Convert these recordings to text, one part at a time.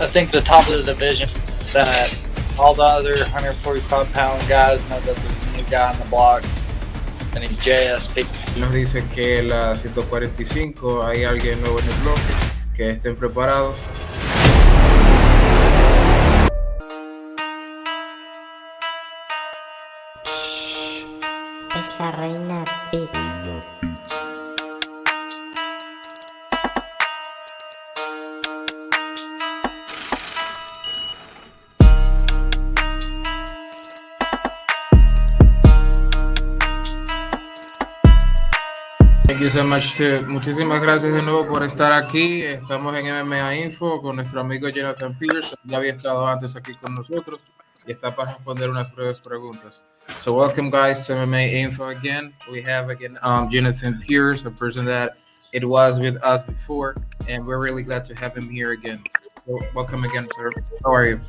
I think the top of the division that all the other 145-pound guys know that there's a new guy on the block, and he's JSP. Nos dice que la 145 hay alguien nuevo en el bloque, que estén preparados. Es la reina Beats. Thank you so much. Muchísimas gracias de nuevo por estar aquí. Estamos en Mma Info con nuestro amigo Jonathan Pearce. Ya había estado antes aquí con nosotros y está para responder unas breves preguntas. So welcome guys to Mma Info again. We have again Jonathan Pearce, a person that it was with us before, and we're really glad to have him here again. So welcome again, sir. How are you?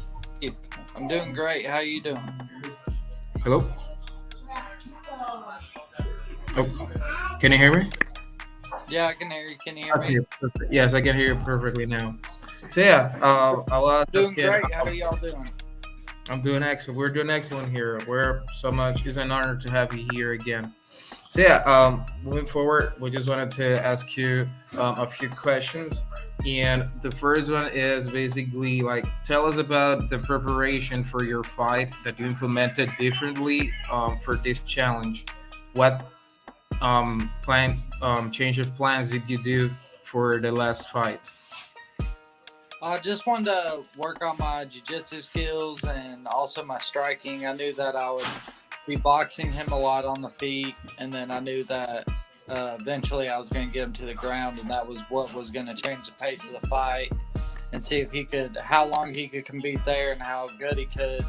I'm doing great. How you doing? Hello? Oh, can you hear me? Yeah, I can hear you. Can you hear Okay, me? perfect. Yes, I can hear you perfectly now. So yeah, I was Doing just great. How are y'all doing? I'm doing excellent. We're doing excellent here. We're so much. It's an honor to have you here again. So yeah, moving forward, we just wanted to ask you a few questions, and the first one is basically like, tell us about the preparation for your fight that you implemented differently for this challenge. What change of plans did you do for the last fight? I just wanted to work on my jiu-jitsu skills and also my striking. I knew that I would be boxing him a lot on the feet, and then I knew that eventually I was going to get him to the ground, and that was what was going to change the pace of the fight and see if how long he could compete there and how good he could.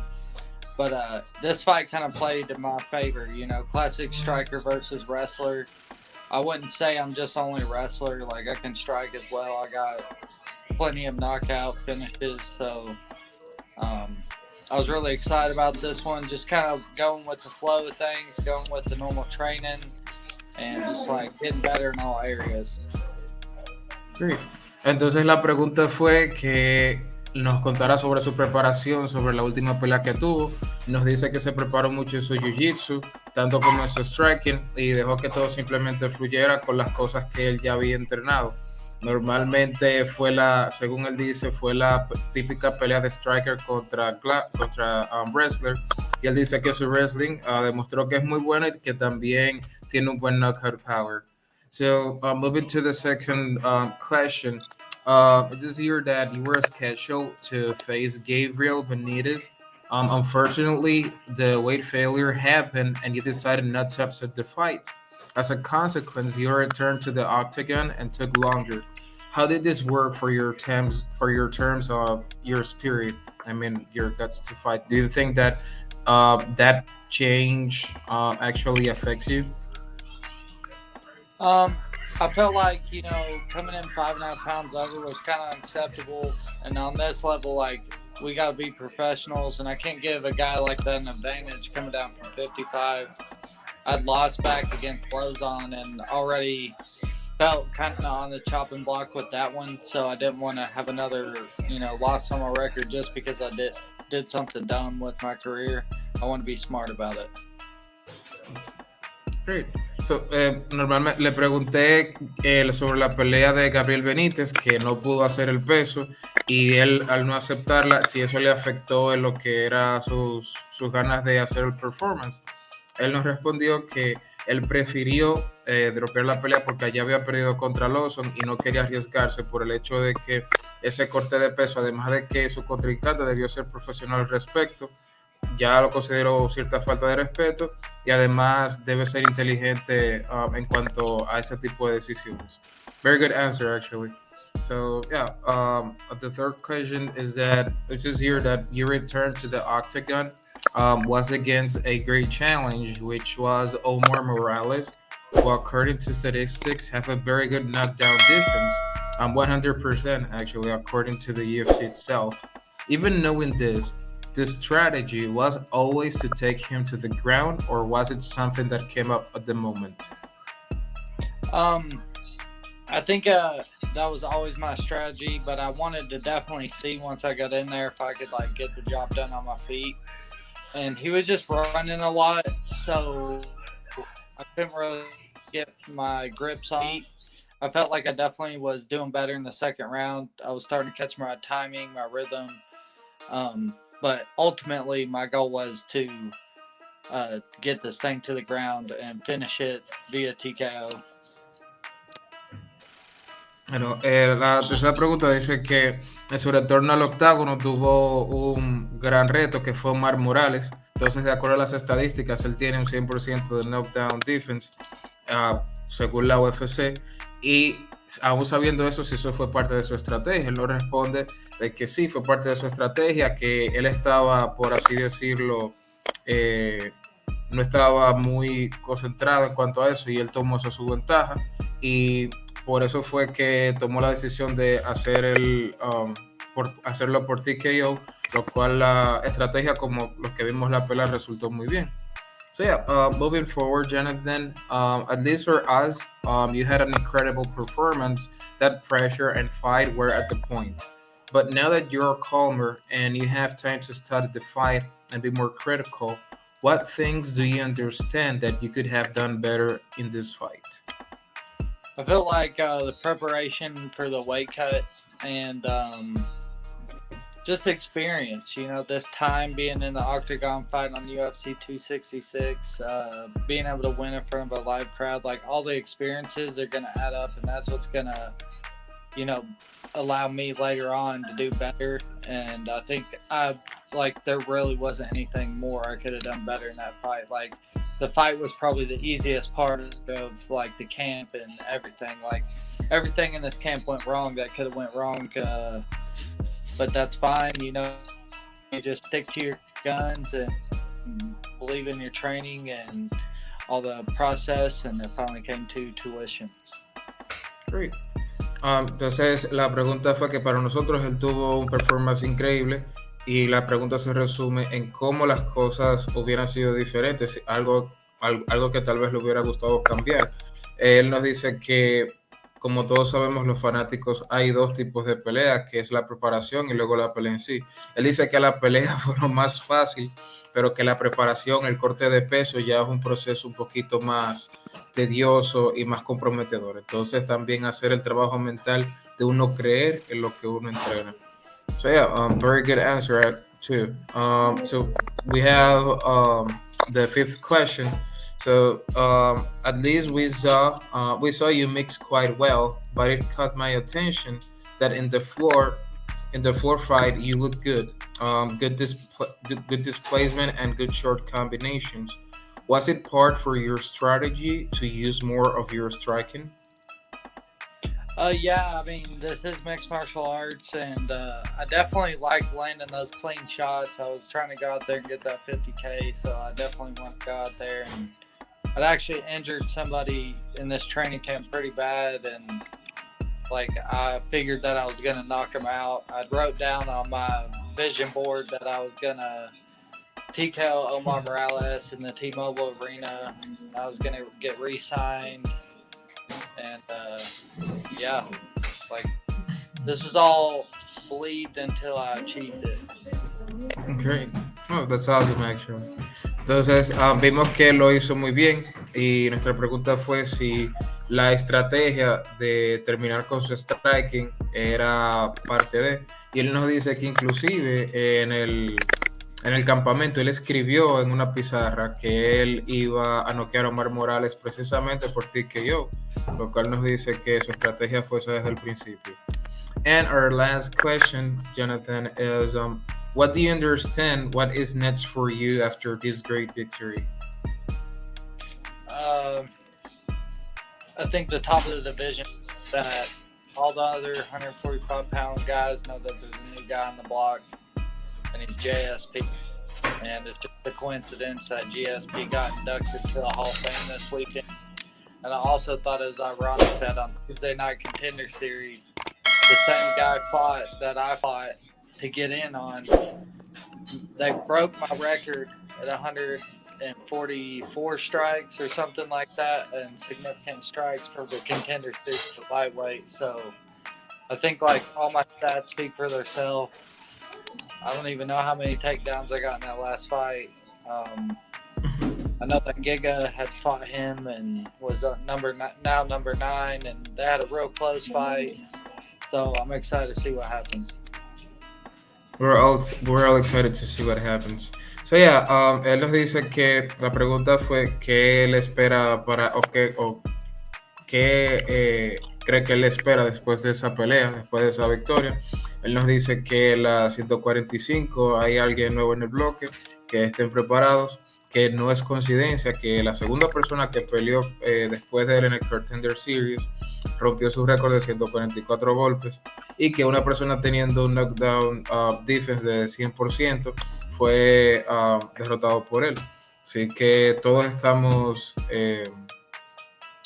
But this fight kind of played in my favor, classic striker versus wrestler. I wouldn't say I'm just only wrestler. Like, I can strike as well. I got plenty of knockout finishes. So I was really excited about this one. Just kind of going with the flow of things, going with the normal training, and just like getting better in all areas. Great. Entonces la pregunta fue que nos contara sobre su preparación, sobre la última pelea que tuvo. Nos dice que se preparó mucho en su jiu-jitsu, tanto como en su striking, y dejó que todo simplemente fluyera con las cosas que él ya había entrenado. Normalmente según él dice, fue la típica pelea de striker contra wrestler, y él dice que su wrestling demostró que es muy bueno y que también tiene un buen knockout power. So moving to the second question, it is here that you were scheduled to face Gabriel Benitez. Unfortunately, the weight failure happened and you decided not to accept the fight. As a consequence, you returned to the octagon and took longer. How did this work for your terms of your spirit? I mean, your guts to fight. Do you think that that change actually affects you? I felt like, coming in 5.5 pounds over was kind of unacceptable. And on this level, like, we got to be professionals. And I can't give a guy like that an advantage coming down from 55. I'd lost back against Lozon and already felt kind of on the chopping block with that one. So I didn't want to have another, loss on my record just because I did something dumb with my career. I want to be smart about it. Great. So, normalmente le pregunté sobre la pelea de Gabriel Benítez, que no pudo hacer el peso, y él, al no aceptarla, si eso le afectó en lo que era sus ganas de hacer el performance. Él nos respondió que él prefirió dropear la pelea porque ya había perdido contra Lawson y no quería arriesgarse por el hecho de que ese corte de peso, además de que su contrincante debió ser profesional al respecto, ya lo considero cierta falta de respeto y además debe ser inteligente en cuanto a ese tipo de decisiones. Very good answer, actually. So yeah, the third question is that it says here that you returned to the octagon was against a great challenge, which was Omar Morales, who according to statistics have a very good knockdown defense, 100% actually, according to the UFC itself. Even knowing this, the strategy was always to take him to the ground, or was it something that came up at the moment? I think that was always my strategy, but I wanted to definitely see once I got in there if I could like get the job done on my feet. And he was just running a lot, so I couldn't really get my grips on feet. I felt like I definitely was doing better in the second round. I was starting to catch my timing, my rhythm. But ultimately, my goal was to get this thing to the ground and finish it via TKO. Bueno, la tercera pregunta dice que en su retorno al octágono tuvo un gran reto que fue Omar Morales. Entonces, de acuerdo a las estadísticas, él tiene un 100% de knockdown defense, según la UFC. Y aún sabiendo eso, si eso fue parte de su estrategia, él no responde de que sí, fue parte de su estrategia, que él estaba, por así decirlo, no estaba muy concentrado en cuanto a eso y él tomó eso a su ventaja. Y por eso fue que tomó la decisión de hacerlo por TKO, lo cual la estrategia, como los que vimos la pelea, resultó muy bien. So yeah, moving forward, Jonathan, at least for us, you had an incredible performance. That pressure and fight were at the point. But now that you're calmer and you have time to study the fight and be more critical, what things do you understand that you could have done better in this fight? I felt like the preparation for the weight cut and just experience, this time being in the octagon fighting on UFC 266, being able to win in front of a live crowd, like all the experiences are going to add up, and that's what's going to, allow me later on to do better. And I think there really wasn't anything more I could have done better in that fight. Like, the fight was probably the easiest part of like the camp and everything. Like, everything in this camp went wrong that could have went wrong, but that's fine. You just stick to your guns and believe in your training and all the process, and it finally came to tuition. Great. Entonces la pregunta fue que para nosotros él tuvo un performance increíble y la pregunta se resume en cómo las cosas hubieran sido diferentes, algo que tal vez le hubiera gustado cambiar. Él nos dice que, como todos sabemos los fanáticos, hay dos tipos de pelea, que es la preparación y luego la pelea en sí. Él dice que la pelea fue lo más fácil, pero que la preparación, el corte de peso ya es un proceso un poquito más tedioso y más comprometedor. Entonces también hacer el trabajo mental de uno creer en lo que uno entrena. So yeah, very good answer too. So we have the fifth question. So at least we saw you mix quite well, but it caught my attention that in the floor fight you look good. Good displacement and good short combinations. Was it part for your strategy to use more of your striking? Yeah, I mean, this is mixed martial arts, and I definitely like landing those clean shots. I was trying to go out there and get that 50K, so I definitely want to go out there. And I'd actually injured somebody in this training camp pretty bad, and I figured that I was going to knock him out. I wrote down on my vision board that I was going to TKO Omar Morales in the T-Mobile Arena. I was going to get re-signed. And yeah, this was all believed until I achieved it. Okay. Oh, that's awesome, actually. Entonces, vimos que lo hizo muy bien y nuestra pregunta fue si la estrategia de terminar con su striking era parte de, y él nos dice que inclusive en el campamento él escribió en una pizarra que él iba a noquear a Omar Morales precisamente por TKO, lo cual nos dice que su estrategia fue esa desde el principio. And our last question, Jonathan, is what do you understand what is next for you after this great victory? I think the top of the division, that all the other 145-pound guys know that there's a new guy on the block, and he's JSP. And it's just a coincidence that GSP got inducted to the Hall of Fame this weekend. And I also thought it was ironic that on Tuesday Night Contender Series, the same guy that I fought to get in on. They broke my record at and 44 strikes or something like that, and significant strikes for the contender series for lightweight. So I think like all my stats speak for themselves. I don't even know how many takedowns I got in that last fight. I know that Giga had fought him and was number 9, and they had a real close fight. So I'm excited to see what happens. We're all excited to see what happens. So yeah, él nos dice que la pregunta fue qué él espera o qué cree que él espera después de esa pelea, después de esa victoria. Él nos dice que la 145 hay alguien nuevo en el bloque, que estén preparados, que no es coincidencia que la segunda persona que peleó después de él en el Contender Series rompió su récord de 144 golpes y que una persona teniendo un knockdown defense de 100% fue derrotado por él. Así que todos estamos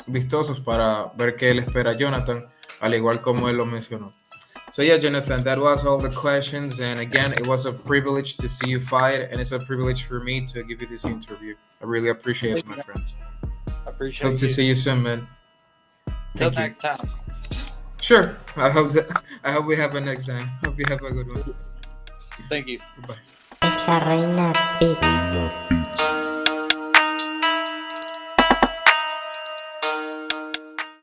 vistosos para ver qué le espera a Jonathan, al igual como él lo mencionó. So yeah, Jonathan, that was all the questions. And again, it was a privilege to see you fight, and it's a privilege for me to give you this interview. I really appreciate it, my friend. I appreciate Hope to see you soon, man. Till next time. Sure. I hope we have a next time. Hope you have a good one. Thank you. Bye. Es la reina Beats.